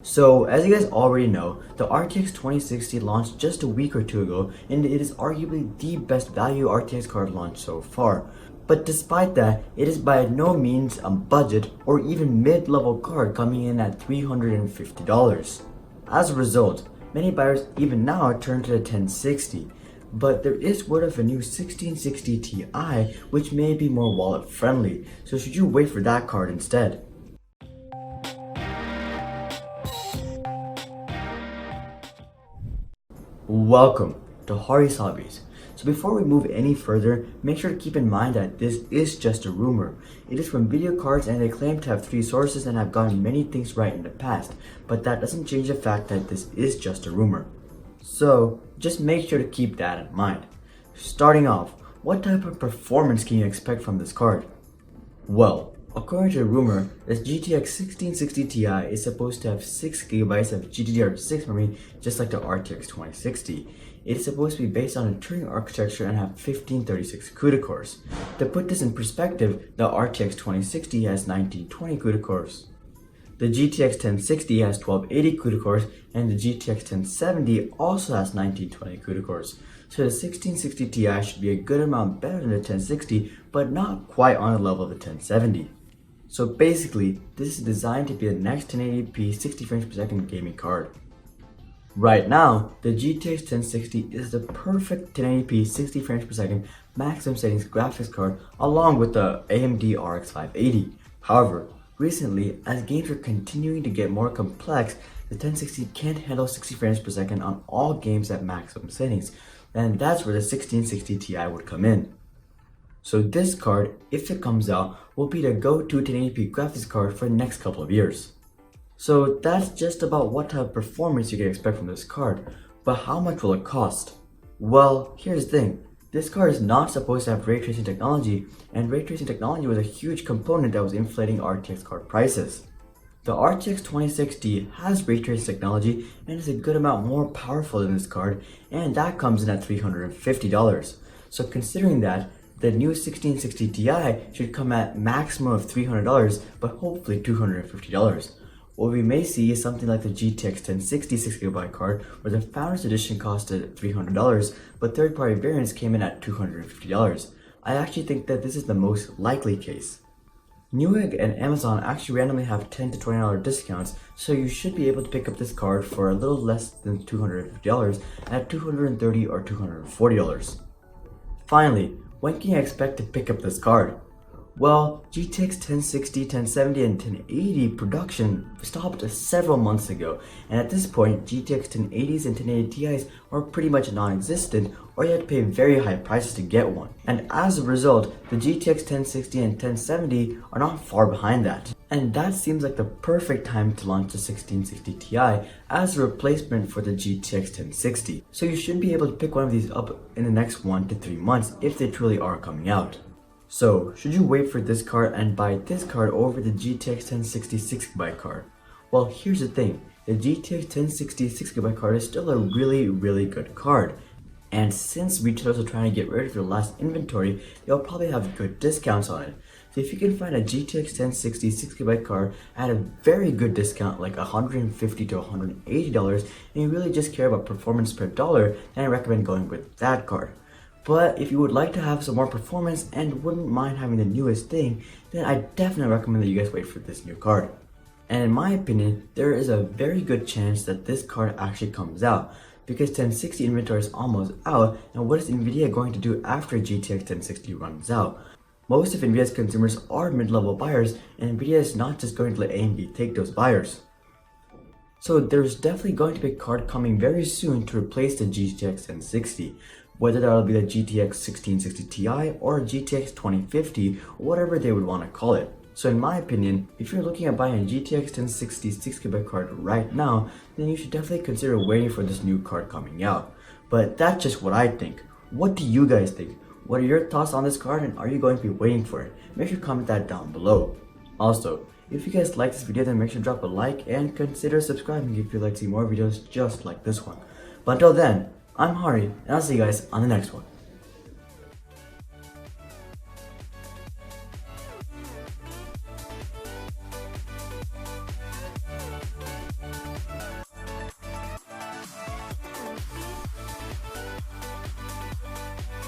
So, as you guys already know, the RTX 2060 launched just a week or two ago, and it is arguably the best value RTX card launched so far. But despite that, it is by no means a budget or even mid-level card coming in at $350. As a result, many buyers even now turn to the 1060. But there is word of a new 1660 Ti which may be more wallet friendly, so should you wait for that card instead? Welcome to Hari's Hobbies. So before we move any further, make sure to keep in mind that this is just a rumor. It is from video cards and they claim to have 3 sources and have gotten many things right in the past, but that doesn't change the fact that this is just a rumor. So just make sure to keep that in mind. Starting off, what type of performance can you expect from this card? Well, according to the rumor, this GTX 1660 Ti is supposed to have 6GB of GDDR6 memory just like the RTX 2060. It is supposed to be based on a Turing architecture and have 1536 CUDA cores. To put this in perspective, the RTX 2060 has 1920 CUDA cores. The GTX 1060 has 1280 CUDA cores and the GTX 1070 also has 1920 CUDA cores. So the 1660 Ti should be a good amount better than the 1060, but not quite on the level of the 1070. So basically, this is designed to be the next 1080p 60 frames per second gaming card. Right now, the GTX 1060 is the perfect 1080p 60 frames per second maximum settings graphics card along with the AMD RX 580. However, recently, as games are continuing to get more complex, the 1060 can't handle 60 frames per second on all games at maximum settings, and that's where the 1660 Ti would come in. So this card, if it comes out, will be the go-to 1080p graphics card for the next couple of years. So that's just about what type of performance you can expect from this card, but how much will it cost? Well, here's the thing. This card is not supposed to have ray tracing technology, and ray tracing technology was a huge component that was inflating RTX card prices. The RTX 2060 has ray tracing technology and is a good amount more powerful than this card, and that comes in at $350. So considering that, the new 1660 Ti should come at maximum of $300, but hopefully $250. What we may see is something like the GTX 1060 6GB card, where the Founders Edition costed $300, but third-party variants came in at $250. I actually think that this is the most likely case. Newegg and Amazon actually randomly have $10 to $20 discounts, so you should be able to pick up this card for a little less than $250 at $230 or $240. Finally, when can you expect to pick up this card? Well, GTX 1060, 1070, and 1080 production stopped several months ago, and at this point, GTX 1080s and 1080 Ti's are pretty much non-existent, or you have to pay very high prices to get one. And as a result, the GTX 1060 and 1070 are not far behind that. And that seems like the perfect time to launch the 1660 Ti as a replacement for the GTX 1060. So you should be able to pick one of these up in the next 1 to 3 months if they truly are coming out. So, should you wait for this card and buy this card over the GTX 1060 6GB card? Well, here's the thing, the GTX 1060 6GB card is still a really good card. And since retailers are trying to get rid of their last inventory, they'll probably have good discounts on it. So if you can find a GTX 1060 6GB card at a very good discount like $150 to $180 and you really just care about performance per dollar, then I recommend going with that card. But if you would like to have some more performance and wouldn't mind having the newest thing, then I definitely recommend that you guys wait for this new card. And in my opinion, there is a very good chance that this card actually comes out, because 1060 inventory is almost out, and what is Nvidia going to do after GTX 1060 runs out? Most of Nvidia's consumers are mid-level buyers, and Nvidia is not just going to let AMD take those buyers. So there's definitely going to be a card coming very soon to replace the GTX 1060, whether that'll be the GTX 1660 Ti or GTX 2050, or whatever they would want to call it. So in my opinion, if you're looking at buying a GTX 1060 6GB card right now, then you should definitely consider waiting for this new card coming out. But that's just what I think. What do you guys think? What are your thoughts on this card, and are you going to be waiting for it? Make sure to comment that down below. Also, if you guys like this video, then make sure to drop a like and consider subscribing if you'd like to see more videos just like this one. But until then, I'm Hari, and I'll see you guys on the next one.